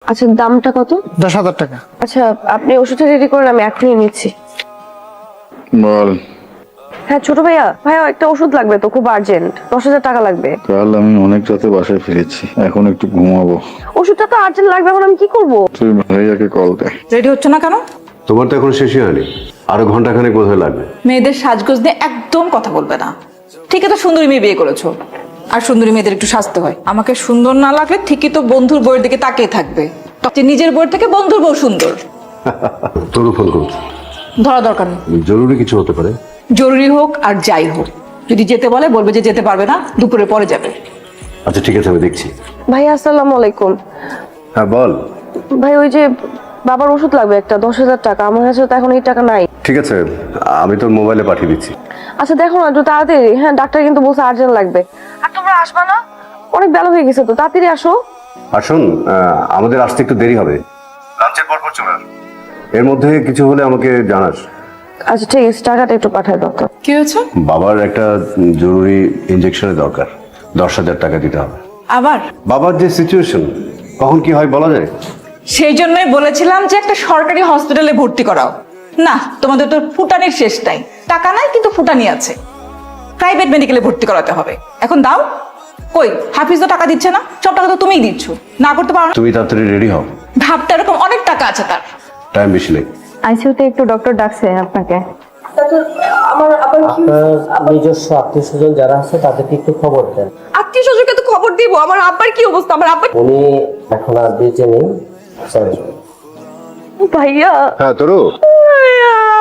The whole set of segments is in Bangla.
আচ্ছা, দামটা কত? 10,000 টাকা। আচ্ছা, আপনি ওষুধটা রেডি করেন, আমি এখনই নিচ্ছি। বল। হ্যাঁ ছোট ভাইয়া, একটা ওষুধ লাগবে তো, খুব আর্জেন্ট, 10,000 টাকা লাগবে। কাল আমি অনেক রাতে বাসায় ফিরেছি, এখন একটু ঘুমাবো। ওষুধটা তো আর্জেন্ট লাগবে, এখন আমি কি করব? তুই ভাইয়াকে কল দে। রেডি হচ্ছে না কেন? তোমার তো এখন শেষই হয়নি, আরো ঘন্টাখানেক বোধহয় লাগবে। মেয়েদের সাজগোজ নিয়ে একদম কথা বলবে না। ঠিকই তো সুন্দরী মেয়ে বিয়ে করেছো, আর সুন্দরী মেয়েদের একটু সাজতে হয়। আমাকে সুন্দর না লাগলে ঠিকই তো বন্ধুর বউয়ের দিকে তাকিয়ে থাকবে, যে নিজের বউয়ের থেকে বন্ধুর বউ সুন্দর। তোরও ফোন করছে, ধরা দরকার নেই। জরুরি কিছু হতে পারে। জরুরি হোক আর যাই হোক, যদি যেতে বলে বলবে যে যেতে পারবে না, দুপুরে পরে যাবে। আচ্ছা ঠিক আছে, আমি দেখছি। ভাইয়া আসসালামু আলাইকুম। হ্যাঁ বল। ভাই ওই যে বাবার ওষুধ লাগবে একটা, 10,000 টাকা, আমার কাছে তো এখন এই টাকা নাই। ঠিক আছে, আমি তোর মোবাইলে পাঠিয়ে দিচ্ছি। আচ্ছা দেখো না একটু তাড়াতাড়ি। হ্যাঁ ডাক্তার কিন্তু বলছে আর্জেন্ট লাগবে। আর তোমরা আসবা না? অনেক বেলা হয়ে গেছে তো, তাড়াতাড়ি আসো। আর শোন, আমাদের আসতে একটু দেরি হবে, লাঞ্চের পর পর চলে আস। এর মধ্যে কিছু হলে আমাকে জানাস। আচ্ছা ঠিক আছে, টাকাটা একটু পাঠায় দাও তো। কি হয়েছে? বাবার একটা জরুরি ইনজেকশনের দরকার, 10,000 টাকা দিতে হবে। আবার? বাবার যে সিচুয়েশন, কখন কি হয় বলা যায়। সেই জন্যই বলেছিলাম যে একটা সরকারি হসপিটালে ভর্তি করাও। না, তোমাদের তো ফুটানির শেষ নাই, টাকা নাই কিন্তু ফুটানি আছে। প্রাইভেট মেডিকেলে ভর্তি করাতে হবে। এখন দাও। কই হাফিজ তো টাকা দিচ্ছে না, সব টাকা তো তুমিই দিচ্ছ, না করতে পারো না? তুমি তাড়াতাড়ি রেডি হও, ভাবতে এরকম অনেক টাকা আছে তার। টাইম বেশি নেই। আইসিইউতে একটু ডক্টর ডাকছে আপনাকে। আপনার নিজস্ব আত্মীয় স্বজন যারা আছে তাদেরকে একটু খবর দেন। আত্মীয় স্বজনকে তো খবর দিব, আমার আব্বার কি অবস্থা? আমার আব্বা উনি এখন আর বেঁচে নেই। সরি ভাইয়া, হ্যাঁ তোরও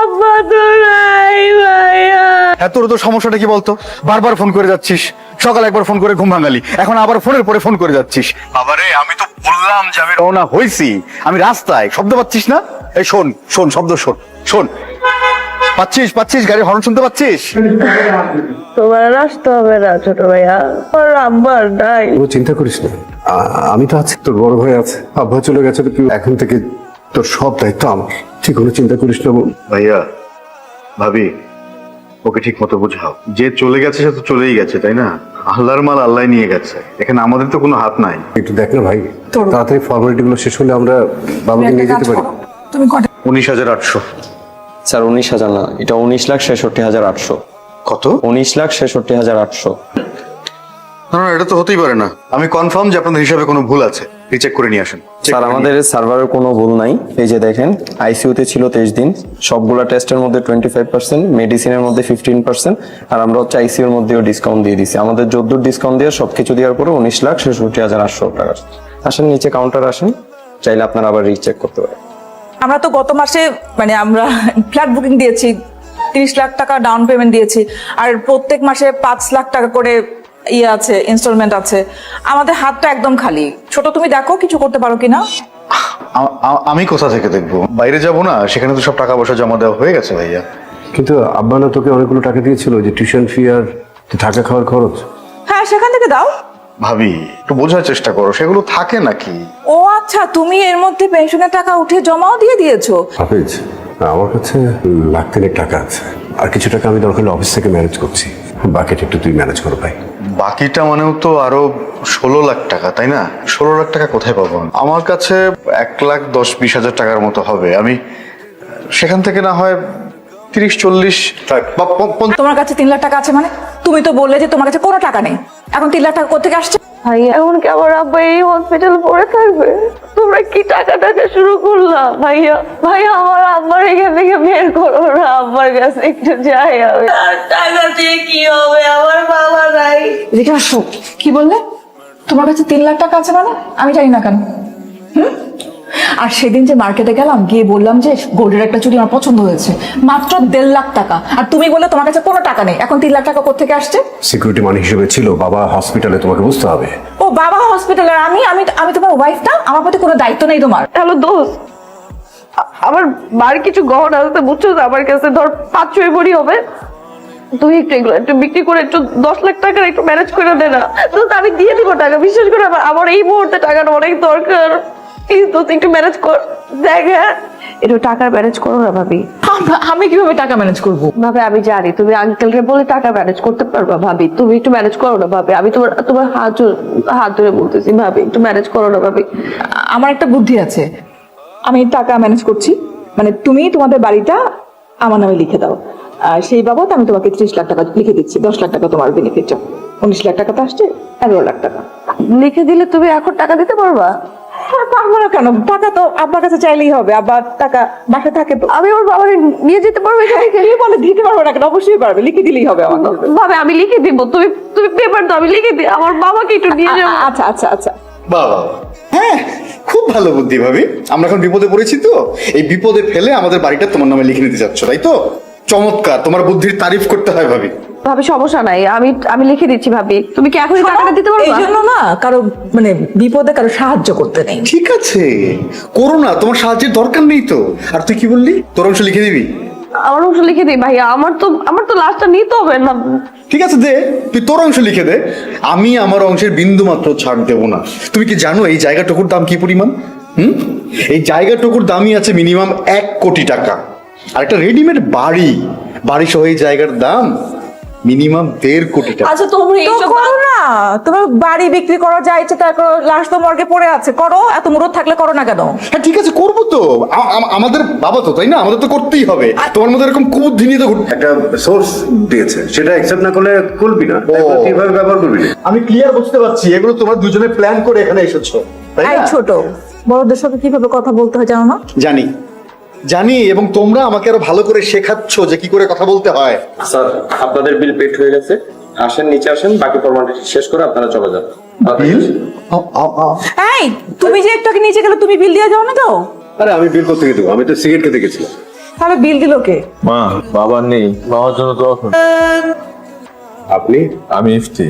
আব্বা তো নাই ভাইয়া। হ্যাঁ, তোর তো সমস্যাটা কি বলতো? বারবার ফোন করে যাচ্ছিস, সকালে একবার ফোন করে ঘুম ভাঙালি, এখন আবার ফোনের পরে ফোন করে যাচ্ছিস। বাবারে, আমি তো বললাম যে আমি রওনা হইছি, আমি রাস্তায়, শব্দ পাচ্ছিস না? এই শোন শোন, শব্দ শোন শোন, পাচ্ছিস গাড়ির হর্ন শুনতে পাচ্ছিস? তোমার আসতে হবে না ছোট ভাইয়া, আমার আব্বার নাই। কোনো চিন্তা করিস না, আমি তো আছি, তোর বড় ভাই আছে, আব্বা চলে গেছে, তুই এখন থেকে তোর সব দায়িত্ব আমার। ঠিক কোনো চিন্তা করিস না বোন। ভাইয়া, ভাবি, ওকে ঠিক মতো বুঝাও। যে চলে গেছে সে তো চলেই গেছে, তাই না? আল্লাহর মাল আল্লাহ নিয়ে গেছে, এখানে আমাদের তো কোনো হাত নাই। একটু দেখ না ভাই, তোর- তাড়াতাড়ি ফর্মালিটি গুলো শেষ হলে আমরা বাবাকে নিয়ে যেতে পারি। তুমি কটা? 19,800। স্যার 19,000 না, এটা 19,66,800। কত? 19,66,800। না না, এটা তো হতেই পারে না। আমি কনফার্ম যে আপনাদের হিসাবে কোনো ভুল আছে, রিচেক করে নিয়ে আসেন। স্যার আমাদের সার্ভারের কোনো ভুল নাই। এই যে দেখেন, আইসিইউতে ছিল 23 দিন, সবগুলা টেস্টের মধ্যে 25%, মেডিসিনের মধ্যে 15%, আর আমরা হচ্ছে আইসিইউর মধ্যেও ডিসকাউন্ট দিয়ে দিছি। আমাদের যদ্দূর ডিসকাউন্ট দিয়ে সবকিছু দেওয়ার পরে 19,66,800 টাকা। আসেন নিচে কাউন্টার আসেন, চাইলে আপনারা আবার রিচেক করতে পারেন। আমরা তো গত মাসে আমরা ফ্ল্যাট বুকিং দিয়েছি, 30 লাখ টাকা ডাউন পেমেন্ট দিয়েছি, আর প্রত্যেক মাসে 5 লাখ টাকা করে আছে, ইনস্টলমেন্ট আছে। আমাদের হাতটা একদম খালি। ছোট তুমি দেখো কিছু করতে পারো কিনা। আমি কোথা থেকে দেখবো? বাইরে যাব না, সেখানে তো সব টাকা পয়সা জমা দেওয়া হয়ে গেছে ভাইয়া। কিন্তু আব্বা না তোকে অনেকগুলো টাকা দিয়েছিল, যে টিউশন ফি আর থাকা খাওয়ার খরচ। হ্যাঁ সেখান থেকে দাও। ভাবি, একটু বোঝার চেষ্টা করো, সেগুলো থাকে নাকি? ও আচ্ছা, তুমি এর মধ্যে পেনশনের টাকা উঠে জমাও দিয়ে দিয়েছো। হাফিজ, আমার কাছে লাখ তিনেক টাকা আছে, আর কিছু টাকা আমি দরকার হলে অফিস থেকে ম্যানেজ করছি, বাকিটা একটু তুই ম্যানেজ করো ভাই। বাকিটা মানেও তো আরো 16 লাখ টাকা, তাই না? 16 লাখ টাকা কোথায় পাবো? আমার কাছে 1,10,20,000 টাকার মতো হবে। আমি সেখান থেকে না হয় 30-40 বা 50। তোমার কাছে 3 লাখ টাকা আছে মানে? তুমি তো বললে যে তোমার কাছে কোনো টাকা নেই, এখন 3 লাখ টাকা কোথা থেকে আসছে? ভাইয়া এখন কি আমার আব্বা এই হসপিটাল পড়ে থাকবে? তোমরা কি টাকা শুরু করলা? ভাইয়া ভাইয়া, আমার আব্বার এখান থেকে বের করো না, আব্বার কাছে একটু যাই আমি। আর টাকা দিয়ে কি হবে, আমার বাবা নাই। এদিকে আসো। কি বললে? তোমার কাছে 3 লাখ টাকা আছে মানে? আমি জানি না কেন। আর সেদিন যে মার্কেটে গেলাম, গিয়ে বললাম যে গোল্ডের একটা চুড়ি আমার পছন্দ হয়েছে, মাত্র 1.5 লাখ টাকা, আর তুমি বললে তোমার কাছে কোনো টাকা নেই। এখন 3 লাখ টাকা কোথেকে আসছে? সিকিউরিটি মানি হিসেবে ছিল, বাবা হসপিটালে, তোমাকে বুঝতে হবে। ও বাবা হসপিটালে, আমি আমি আমি তোমার ওয়াইফ না? আমার প্রতি কোনো দায়িত্ব নেই তোমার? হ্যালো দোস্ত, আমার বাড়ির কিছু গহনা আছে বুঝছো, আমার কাছে ধর 5-6 ভরি হবে। তুই এগুলো একটু বিক্রি করে একটু 10 লাখ টাকার একটু ম্যানেজ করে দে না দোস্ত, আমি দিয়ে দিব টাকা, বিশেষ করে আমার এই মুহূর্তে টাকাটা অনেক দরকার। প্লিজ দোস্ত একটু ম্যানেজ কর, দেখ। হ্যাঁ একটু টাকার ম্যানেজ করো না ভাবি। আমি কিভাবে টাকা ম্যানেজ করব? ভাবে আমি জানি তুমি আঙ্কেলকে বলে টাকা ম্যানেজ করতে পারবা ভাবি, তুমি একটু ম্যানেজ করো না ভাবি, আমি তোমার হাত ধরে বলতেছি ভাবি একটু ম্যানেজ করো না ভাবি। আমার একটা বুদ্ধি আছে, আমি টাকা ম্যানেজ করছি। মানে তুমি তোমাদের বাড়িটা আমার নামে লিখে দাও, আর সেই বাবদ আমি তোমাকে 30 লাখ টাকা লিখে দিচ্ছি। 10 লাখ টাকা তোমার বেনিফিট, 19 লাখ টাকা তো আসছে, 11 লাখ টাকা। লিখে দিলে তুমি এখন টাকা দিতে পারবা? হ্যাঁ, পারবো না কেন? টাকা তো আব্বার কাছে চাইলেই হবে, আব্বার টাকা বাসায় থাকে তো। আমি আমার বাবাকে নিয়ে যেতে পারবো এখান থেকে? কে বলে দিতে পারবো না কেন? অবশ্যই পারবে, লিখে দিলেই হবে আমাকে। ভাবে আমি লিখে দিব, তুমি তুমি পেপার দাও, আমি লিখে দিই, আমার বাবাকে একটু নিয়ে যাবো। আচ্ছা আচ্ছা আচ্ছা, বাবা, হ্যাঁ, খুব ভালো বুদ্ধি ভাবি। আমরা এখন বিপদে পড়েছি তো, এই বিপদে ফেলে আমাদের বাড়িটা তোমার নামে লিখে নিতে যাচ্ছ, তাই তো? চমৎকার, তোমার বুদ্ধির তারিফ করতে হয় ভাবি। ভাবি সমস্যা নাই, আমি লিখে দিচ্ছি ভাবি, তুমি কি এখন টাকাটা দিতে এই পারবা? জন্য না কারো মানে বিপদে কারো সাহায্য করতে নেই। ঠিক আছে, করো না, তোমার সাহায্যের দরকার নেই তো। আর তুই কি বললি, তোর অংশ লিখে দিবি? আমার অংশ লিখে দিই ভাইয়া, আমার তো লাস্টটা নিতে হবে না। ঠিক আছে, দে, তুই তোর অংশ লিখে দে, আমি আমার অংশের বিন্দু মাত্র ছাড় দেবো না। তুমি কি জানো এই জায়গাটুকুর দাম কি পরিমাণ? এই জায়গাটুকুর দামই আছে মিনিমাম 1 কোটি টাকা। আর একটা রেডিমেড বাড়ি সহ এই জায়গার দাম মিনিমাম 1.5 কোটি টাকা। আচ্ছা তোমরা তো করো না, তোমার বাড়ি বিক্রি করা যা ইচ্ছে তাই করো, লাশ তো মর্গে পড়ে আছে, করো। এত মুরত থাকলে করো না কেন? হ্যাঁ ঠিক আছে, করবো তো। আমাদের বাবা তো, তাই না? আমাদের তো করতেই হবে। তোমার মধ্যে এরকম কুবুদ্ধি নিয়ে তো একটা সোর্স দিয়েছে, সেটা অ্যাকসেপ্ট না করলে করবি না, কিভাবে ব্যবহার করবি না। আমি ক্লিয়ার বুঝতে পারছি, এগুলো তোমরা দুজনে প্ল্যান করে এখানে এসেছো, তাই এই না? ছোট, বড়দের সাথে কিভাবে কথা বলতে হয় জানো না? জানি, এবং তোমরা আমাকে আরো ভালো করে শেখাচ্ছ যে কি করে কথা বলতে হয়। স্যার, আপনাদের বিল পেড হয়ে গেছে। আসেন, নিচে আসেন, বাকি ফর্মালিটি শেষ করে আপনারা চলে যান। বিল? এই, তুমি যে একটু আগে নিচে গেলে, তুমি বিল দিয়ে যাও না তো? আরে আমি বিল করতে দেবো, আমি তো সিগারেট খেতে গেছিলাম। তাহলে বিল দিল কে? মা, বাবা নেই, বাবার জন্য দোয়া করুন। আপনি আমি ইফতি।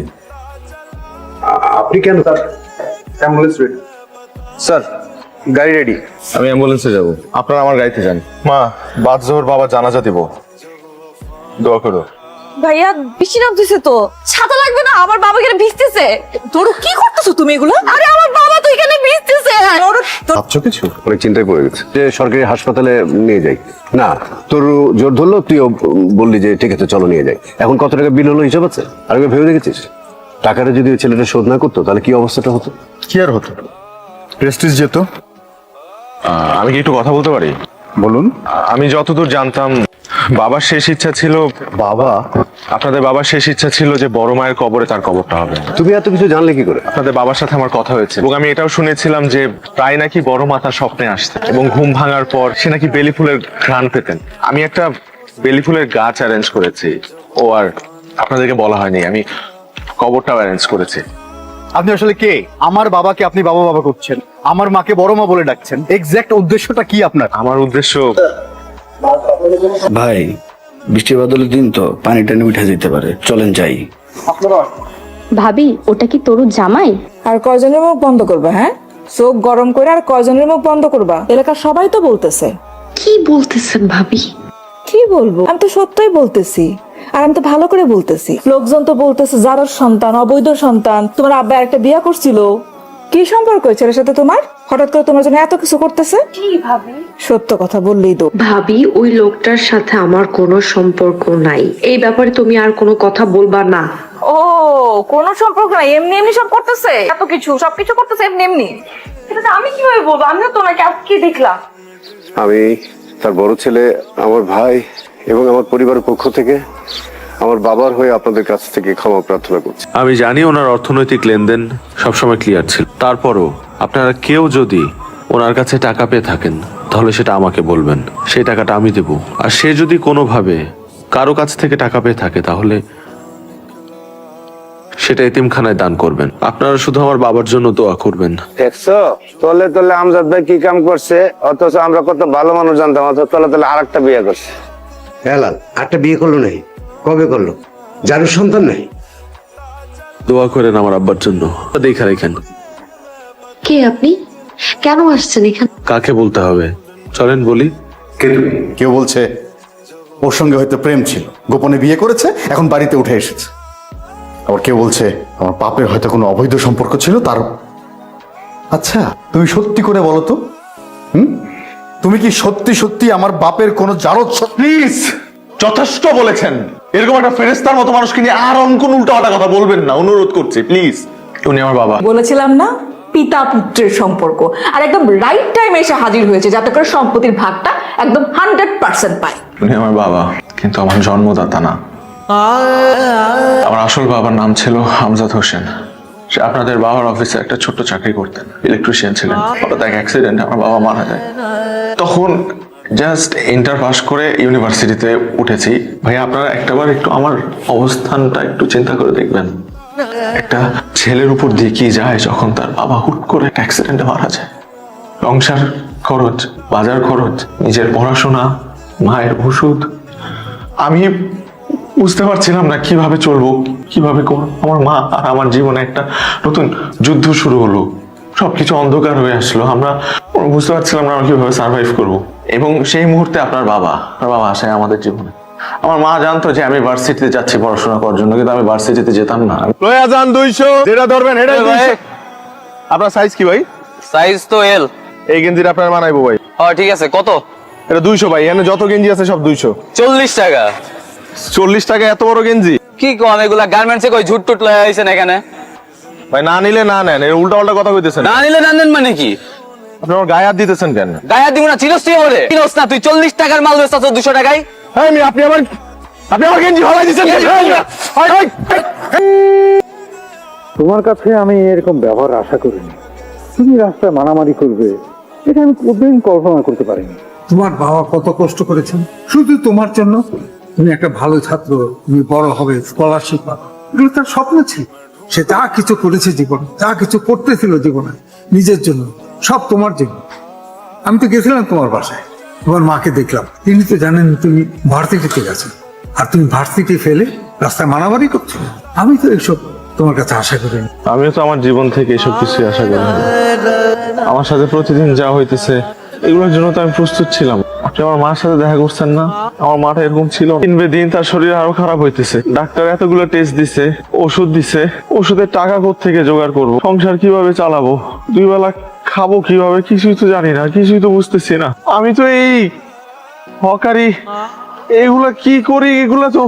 আপনি কেন? Sir ambulance ready. স্যার, গাড়ি রেডি। আমি অ্যাম্বুলেন্সে যাব, আপনারা আমার গাড়িতে যান। মা, বাদ জোহর বাবা জানাজা দিব, দোয়া করো। ভাইয়া বৃষ্টি নামতেছে তো, ছাতা লাগবে না? আমার বাবা এখানে ভিজতেছে। তোর কি করতেছো তুমি এগুলো? আরে আমার বাবা তো এখানে ভিজতেছে। ভাবছো কিছু? অনেক চিন্তায় পড়ে গেছে যে সরকারি হাসপাতালে নিয়ে যাই। না, তোর জোর ধরলো, তুইও বললি যে ঠিক আছে চলো নিয়ে যাই। এখন কত টাকা বিল হলো হিসাব আছে? আর একবার ভেবে দেখেছিস টাকাটা যদি ওই ছেলেটা শোধ না করতো তাহলে কি অবস্থাটা হতো? কি আর হতো, প্রেস্টিজ যেত। আমি কি একটু কথা বলতে পারি? বলুন। আমি যতদূর জানতাম, বাবার শেষ ইচ্ছা ছিল, বাবা? আপনাদের বাবার শেষ ইচ্ছা ছিল যে বড় মায়ের কবরে তার কবরটা হবে। তুমি এত কিছু জানলে কি করে? আপনাদের বাবার সাথে আমার কথা হয়েছে, এবং আমি এটাও শুনেছিলাম যে প্রায় নাকি বড় মা তার স্বপ্নে আসতেন, এবং ঘুম ভাঙার পর সে নাকি বেলি ফুলের ঘ্রাণ পেতেন। আমি একটা বেলি ফুলের গাছ অ্যারেঞ্জ করেছি, ও আর আপনাদেরকে বলা হয়নি, আমি কবরটাও অ্যারেঞ্জ করেছি। আপনি আসলে কে? আমার বাবাকে আপনি বাবা বাবা করছেন, আমার মাকে বড় মা বলে ডাকছেন, এক্সাক্ট উদ্দেশ্যটা কি আপনার? আমার উদ্দেশ্য, ভাই বৃষ্টি বাদলের দিন তো, পানি টানি উঠে যেতে পারে, চলেন যাই। ভাবি ওটা কি তোর জামাই? আর কয়জনের মুখ বন্ধ করবা? হ্যাঁ, চোখ গরম করে আর কয়জনের মুখ বন্ধ করবা? এলাকার সবাই তো বলতেছে। কি বলতেছেন ভাবি? কি বলবো, আমি তো সত্যই বলতেছি, আর আমি তো ভালো করে বলতেছি। লোকজন তো বলতেছে যারার সন্তান, অবৈধ সন্তান। তোমার আব্বা একটা বিয়ে করছিল, কি সম্পর্ক ছেলের সাথে তোমার? হঠাৎ করে তোমার জন্য এত কিছু করতেছে। কি ভাবি? সত্য কথা বললেই তো। ভাবি ওই লোকটার সাথে আমার কোনো সম্পর্ক নাই, এই ব্যাপারে তুমি আর কোনো কথা বলবা না। ও, কোনো সম্পর্ক নাই, এমনি এমনি সব করতেছে, এত কিছু সবকিছু করতেছে এমনি এমনি। এটা তো আমি কিভাবে বলবো? আমি তো ওনাকে আজকে দেখলাম। আমি তার বড় ছেলে, আমার ভাই এবং আমার পরিবারের পক্ষ থেকে আমার বাবার হয়ে আপনাদের কাছ থেকে ক্ষমা প্রার্থনা করছি। আমি জানি ওনার অর্থনৈতিক লেনদেন সবসময় ক্লিয়ার ছিল, তারপরও আপনারা কেউ যদি ওনার কাছে টাকা পেয়ে থাকেন তাহলে সেটা আমাকে বলবেন, সেই টাকাটা আমি দেব। আর সে যদি কোনোভাবে কারো কাছ থেকে টাকা পেয়ে থাকে তাহলে সেটা এতিমখানায় দান করবেন। আপনারা শুধু আমার বাবার জন্য দোয়া করবেন। দেখছো তলে তলে আমজাদ ভাই কি কাম করছে, অথচ আমরা কত ভালো মানুষ জানতাম, অথচ তলে তলে আরেকটা বিয়ে করছে। হেলাল একটা বিয়ে করলো নাই? কবে করলো? যার সন্তান নাই? দোয়া করেন আমার আব্বার জন্য। দেখা রেখেন। কে আপনি? কেন আসছেন এখানে? কাকে বলতে হবে চলেন বলি। কেউ বলছে ওর সঙ্গে হয়তো প্রেম ছিল, গোপনে বিয়ে করেছে, এখন বাড়িতে উঠে এসেছে। আবার কেউ বলছে আমার পাপের হয়তো কোনো অবৈধ সম্পর্ক ছিল তার। আচ্ছা তুমি সত্যি করে বলো তো, তুমি কি সত্যি সত্যি আমার বাপের কোনো জারদ? প্লিজ, যথেষ্ট বলেছেন। এরকম একটা ফেরেস্তার মতো মানুষকে নিয়ে আর কোন উল্টাপাল্টা কথা বলবেন না, অনুরোধ করছি প্লিজ। উনি আমার বাবা। বলেছিলাম না, পিতা পুত্রের সম্পর্ক, আর একদম রাইট টাইম এসে হাজির হয়েছে যাতে করে সম্পত্তির ভাগটা একদম 100% পায়। উনি আমার বাবা, কিন্তু আমার জন্মদাতা না। আমার আসল বাবার নাম ছিল আমজাদ হোসেন। সে আপনাদের বাবার অফিসে একটা ছোট্ট চাকরি করতেন, ইলেকট্রিশিয়ান ছিলেন। হঠাৎ এক অ্যাক্সিডেন্টে আমার বাবা মারা যায়। তখন জাস্ট ইন্টার পাস করে ইউনিভার্সিটিতে উঠেছি। ভাইয়া আপনারা একটাবার একটু আমার অবস্থানটা একটু চিন্তা করে দেখবেন। একটা ছেলের উপর দিয়ে কি যায় যখন তার বাবা হুট করে অ্যাক্সিডেন্টে মারা যায়। সংসার খরচ, বাজার খরচ, নিজের পড়াশোনা, মায়ের ওষুধ। আমি বুঝতে পারছিলাম না কিভাবে চলবো, কিভাবে করবো। আমার মা আর আমার জীবনে একটা নতুন যুদ্ধ শুরু হলো। সবকিছু অন্ধকার হয়ে আসলো। আমরা বুঝতে পারছিলাম না আমরা কিভাবে সার্ভাইভ করব। এবং সেই মুহূর্তে আপনার বাবা আসে আমাদের জীবনে। আমার মা জানতো যে আমি ভার্সিটিতে যাচ্ছি পড়াশোনা করার জন্য, কিন্তু আমি ভার্সিটিতে যেতাম না। লয়া যান 200, যেটা ধরবেন এটা 200। আপনার সাইজ কি ভাই? সাইজ তো এল। এই গেঞ্জিটা আপনার বানাইবো ভাই। হ্যাঁ ঠিক আছে, কত? এটা 200 ভাই, এখানে যত গেঞ্জি আছে সব 200। 40 টাকা। 40 টাকা এত বড় গেঞ্জি? কি কম, এগুলা গার্মেন্টসে কই ঝুট টুট লয়ে আইছেন এখানে? ভাই না নিলে না নেন, এর উল্টা পাল্টা কথা কইতেছেন। না নিলে না নেন মানে কি? আপনি আমার গায়ে হাত দিতেছেন কেন? গায়া দিব না, চিনস তুই বলে? চিনস না তুই? 40 টাকার মাল বেচতাছ 200 টাকায়? হ্যাঁ আপনি আমার গেঞ্জি হলাই দিচ্ছেন। তোমার কাছে আমি এরকম ব্যবহার আশা করিনি। তুমি রাস্তায় মারামারি করবে এটা আমি কোনোদিন কল্পনা করতে পারিনি। তোমার বাবা কত কষ্ট করেছেন শুধু তোমার জন্য। তুমি একটা ভালো ছাত্র, তুমি বড় হবে, স্কলারশিপ পাবে, এগুলো তার স্বপ্ন ছিল। সে যা কিছু করেছে জীবনে, যা কিছু করতেছিল জীবনে নিজের জন্য, সব তোমার জন্য। আমি তো গেছিলাম তোমার বাসায়, তোমার মাকে দেখলাম। তিনি তো জানেন তুমি ভার্সিটিতে গেছো, আর তুমি ভার্সিটি ফেলে রাস্তায় মারামারি করছো। আমি তো এইসব তোমার কাছে আশা করিনি। আমিও তো আমার জীবন থেকে এসব কিছু আশা করি না। আমার সাথে প্রতিদিন যা হইতেছে এগুলোর জন্য তো আমি প্রস্তুত ছিলাম। আপনি আমার মার সাথে দেখা করছেন না? আমার মাটা এরকম ছিল, দিন বে দিন তার শরীর আরো খারাপ হইতেছে। ডাক্তার এতগুলো টেস্ট দিছে, ওষুধ দিছে, ওষুধের টাকা কোত্থেকে জোগাড় করব, সংসার কিভাবে চালাবো, 2 বেলা খাবো কিভাবে, কিছুই তো জানি না, কিছুই তো বুঝতেছি না। আমি তো এই হকারি এইগুলা কি করি, এগুলা তো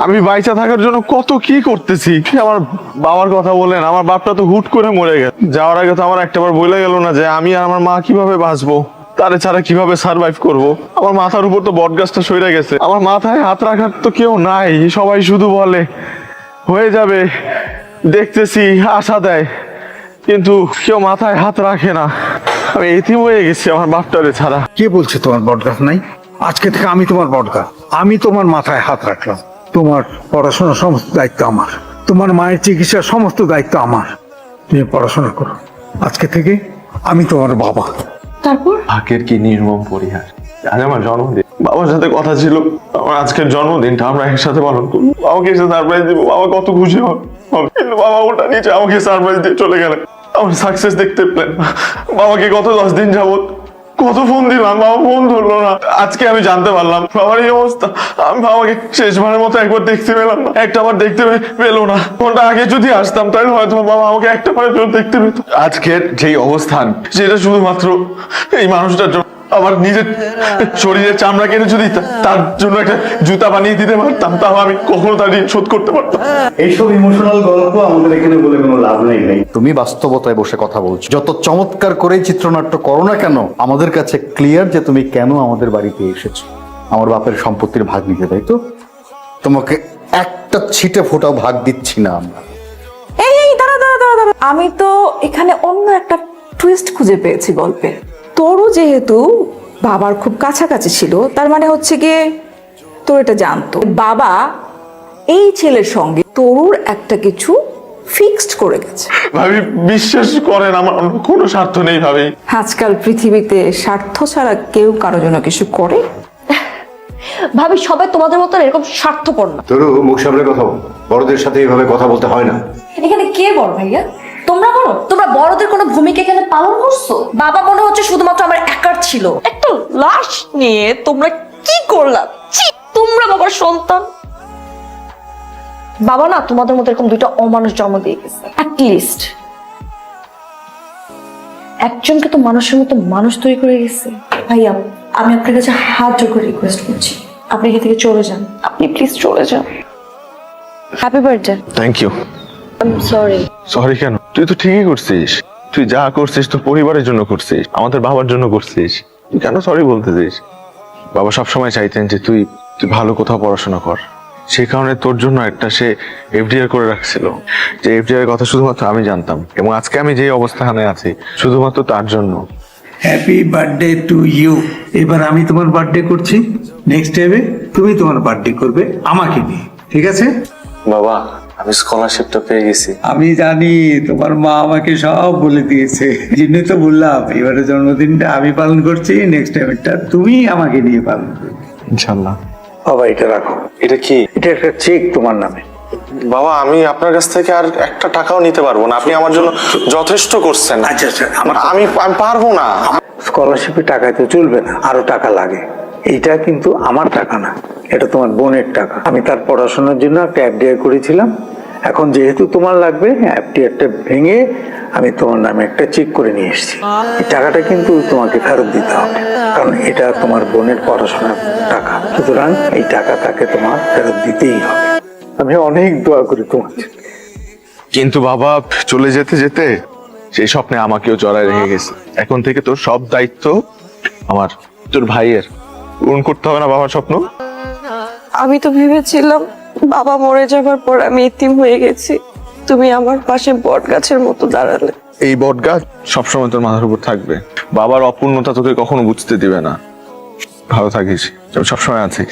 আমি বাইচা থাকার জন্য কত কি করতেছি। আমার বাবার কথা বলেন, আমার বাপটা তো হুট করে মরে গেছে। যাওয়ার আগে তো আমার একটাবার বলে গেল না যে আমি আর আমার মা কিভাবে বাঁচবো, তারে ছাড়া কিভাবে সার্ভাইভ করব। আমার মাথার উপর তো বট গাছটা সইরা গেছে, আমার মাথায় হাত রাখার তো কেউ নাই। সবাই শুধু বলে হয়ে যাবে, দেখতেছি, আশা দেয়, কিন্তু কেউ মাথায় হাত রাখে না। আমি এতিম হয়ে গেছি আমার বাপটারে ছাড়া। কে বলছে তোমার বটগাছ নাই? আজকে থেকে আমি তোমার বটগাছ। আমি তোমার মাথায় হাত রাখলাম। তোমার পড়াশোনার সমস্ত দায়িত্ব আমার, তোমার মায়ের চিকিৎসার সমস্ত দায়িত্ব আমার। তুমি পড়াশোনা করো, আজকে থেকে আমি তোমার বাবা। তারপর ভাগ্যের কি নির্মম পরিহার। আজ আমার জন্মদিন, বাবার সাথে কথা ছিল আমার আজকের জন্মদিনটা আমরা একসাথে পালন করবো। বাবাকে এসে সারপ্রাইজ দিব, বাবা কত খুশি হবে। কিন্তু বাবা ওটা নিচে আমাকে সারপ্রাইজ দিয়ে চলে গেলেন। আমার সাকসেস দেখতে পেলেন। বাবাকে গত 10 দিন যাবত কত ফোন দিলাম, বাবা ফোন ধরলো না। আজকে আমি জানতে পারলাম বাবার এই অবস্থা। আমি বাবাকে শেষবারের মতো একবার দেখতে পেলাম না, একটা বার দেখতে পেলো না। ফোনটা আগে যদি আসতাম তাহলে হয়তো বাবা আমাকে একটা বারের জন্য দেখতে পেত। আজকের যেই অবস্থান সেটা শুধুমাত্র এই মানুষটার জন্য। আমার নিজের শরীরের চামড়া কেটে যদি তার জন্য একটা জুতা বানিয়ে দিতে পারতাম, তাও আমি কখনো তার ঋণ শোধ করতে পারতাম। এইসব ইমোশনাল গল্প আমাদের এখানে বলে কোনো লাভ নেই ভাই। তুমি বাস্তবতায় বসে কথা বলছো। যত চমৎকার করে চিত্রনাট্য করো না কেন, আমাদের কাছে ক্লিয়ার যে তুমি কেন আমাদের বাড়িতে এসেছো। আমার বাপের সম্পত্তির ভাগ নিতে, তাই তো? তোমাকে একটা ছিটে ফোটাও ভাগ দিচ্ছি না আমরা। এই দাঁড়া দাঁড়া দাঁড়া দাঁড়া, আমি তো এখানে অন্য একটা টুইস্ট খুঁজে পেয়েছি গল্পে। তোরও যেহেতু বাবার খুব কাছাকাছি ছিল, তার মানে হচ্ছে গিয়ে তোর এটা জানতো বাবা এই ছেলের সঙ্গে তরুর একটা কিছু ফিক্সড করে গেছে। ভাবি বিশ্বাস করেন আমার কোনো স্বার্থ নেই ভাবি। আজকাল পৃথিবীতে স্বার্থ ছাড়া কেউ কারো জন্য কিছু করে? ভাবি সবাই তোমাদের মতো এরকম স্বার্থপর না। তোর মুখ সামনে কথা বল, বড়দের সাথে এইভাবে কথা বলতে হয় না। এখানে কে বড় ভাইয়া? তোমরা বড়? তোমরা বড়দের কোনো ভূমিকা এখানে পালন করছো? বাবা মনে হচ্ছে শুধুমাত্র আমার একার ছিল। একটা লাশ নিয়ে তোমরা কি করলা? ছি, তোমরা বাবার সন্তান। বাবা না তোমাদের মতো এরকম 2টা অমানুষ জন্ম দিয়ে গেছে। একজনকে তো মানুষের মতো মানুষ তৈরি করে গেছে। ভাইয়া, আমি আপনার কাছে হাত জোড় করে রিকোয়েস্ট করছি, আপনি এখান থেকে চলে যান, আপনি প্লিজ চলে যান। Happy birthday. Thank you. I am sorry. Sorry কেন? তুই তো ঠিকই করছিস। তুই যা করছিস তো পরিবারের জন্য করছিস, আমাদের বাবার জন্য করছিস। তুই কেন সরি বলতেছিস? বাবা সবসময় চাইতেন যে তুই ভালো কোথাও পড়াশোনা কর, সেই কারণে তোর জন্য একটা সে এফডিআর করে রাখছিল, যে এফডিআর কথা শুধুমাত্র আমি জানতাম, এবং আজকে আমি যে অবস্থানে আছি শুধুমাত্র তার জন্য। Happy birthday to you. এবার আমি তোমার বার্থডে করছি, নেক্সট টাইমে তুমি তোমার বার্থডে করবে আমাকে নিয়ে, ঠিক আছে? বাবা, আমি স্কলারশিপটা পেয়ে গেছি। আমি জানি, তোমার মা আমাকে সব বলে দিয়েছে, জন্যই তো বললাম এবারে জন্মদিনটা আমি পালন করছি, নেক্সট টাইমটা তুমি আমাকে নিয়ে পালন করবে ইনশাল্লাহ। বাবা এটা রাখো। এটা কি? এটা একটা চেক তোমার নামে। বাবা, আমি আপনার কাছ থেকে আর একটা টাকাও নিতে পারবো না, আপনি আমার জন্য যথেষ্ট করছেন। আচ্ছা আচ্ছা, আমি পারবো না। স্কলারশিপে টাকায় তো চলবে না, আরো টাকা লাগে। এইটা কিন্তু আমার টাকা না, এটা তোমার বোনের টাকা। আমি তার পড়াশোনার জন্য একটা এফডিআর করেছিলাম, এখন যেহেতু তোমার লাগবে, এফডিআরটা ভেঙে আমি তোমার নামে একটা চেক করে নিয়ে এসেছি। এই টাকাটা কিন্তু তোমাকে ফেরত দিতে হবে, কারণ এটা তোমার বোনের পড়াশোনার টাকা, সুতরাং এই টাকা তাকে তোমার ফেরত দিতেই হবে। আমি অনেক দোয়া করি তোমার জন্য। কিন্তু বাবা চলে যেতে যেতে সেই স্বপ্নে আমাকেও জড়ায় রেখে গেছে। এখন থেকে তোর সব দায়িত্ব আমার, তোর ভাইয়ের। পূরণ করতে হবে না বাবার স্বপ্ন? আমি তো ভেবেছিলাম বাবা মরে যাবার পর আমি এতিম হয়ে গেছি, তুমি আমার পাশে বট গাছের মতো দাঁড়ালে। এই বট গাছ সবসময় তোর মাথার উপর থাকবে, বাবার অপূর্ণতা তোকে কখনো বুঝতে দিবে না। ভালো থাকিস, আমি সবসময় আছি।